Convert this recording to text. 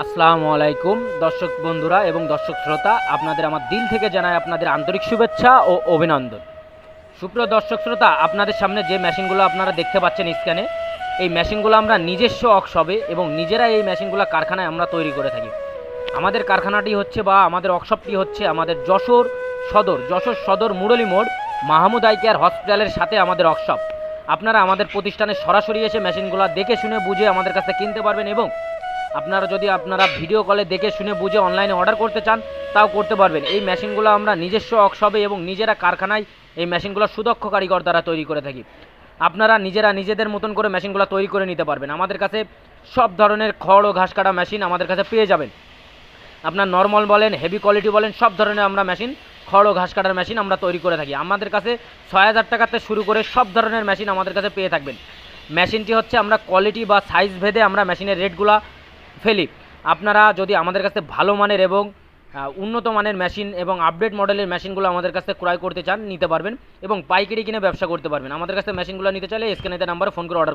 আসসালামু আলাইকুম দর্শক বন্ধুরা এবং দর্শক শ্রোতা, আপনাদের আমার দিল থেকে জানাই আপনাদের আন্তরিক শুভেচ্ছা ও অভিনন্দন। সুপ্রিয় দর্শক শ্রোতা, আপনাদের সামনে যে মেশিনগুলো আপনারা দেখতে পাচ্ছেন স্ক্যানে, এই মেশিনগুলো আমরা নিজস্ব ওয়ার্কশপে এবং নিজেরা এই মেশিনগুলো কারখানায় আমরা তৈরি করে থাকি। আমাদের কারখানাটি হচ্ছে বা আমাদের ওয়ার্কশপটি হচ্ছে আমাদের যশোর সদর মুরলী মোড় মাহমুদ আই কেয়ার হসপিটালের সাথে আমাদের ওয়ার্কশপ। আপনারা আমাদের প্রতিষ্ঠানে সরাসরি এসে মেশিনগুলো দেখে শুনে বুঝে আমাদের কাছে কিনতে পারবেন এবং আপনারা ভিডিও কলে দেখে শুনে বুঝে অনলাইনে অর্ডার করতে চান তাও করতে পারবেন। এই মেশিনগুলো আমরা নিজস্ব ওয়ার্কশপে এবং নিজেরা কারখানায় এই মেশিনগুলো সুদক্ষ কারিগর দ্বারা তৈরি করে থাকি। আপনারা নিজেদের মতন করে মেশিনগুলো তৈরি করে নিতে পারবেন। আমাদের কাছে সব ধরনের খড় ও ঘাস কাটা মেশিন আমাদের কাছে পেয়ে যাবেন। আপনার নর্মাল বলেন, হেভি কোয়ালিটি বলেন, সব ধরনের আমরা মেশিন, খড় ও ঘাস কাটার মেশিন আমরা তৈরি করে থাকি। আমাদের কাছে ৬,০০০ টাকাতে শুরু করে সব ধরনের মেশিন আমাদের কাছে পেয়ে থাকবেন। মেশিনটি হচ্ছে আমরা কোয়ালিটি বা সাইজ ভেদে আমরা মেশিনের রেটগুলো ফেলি। আপনারা যদি আমাদের কাছে ভালো মানের এবং উন্নত মানের মেশিন এবং আপডেট মডেলের মেশিনগুলো আমাদের কাছে ক্রয় করতে চান, নিতে পারবেন এবং পাইকারি কিনে ব্যবসা করতে পারবেন। আমাদের কাছে মেশিনগুলো নিতে চাইলে স্ক্রিনে নাম্বারে ফোন করে অর্ডার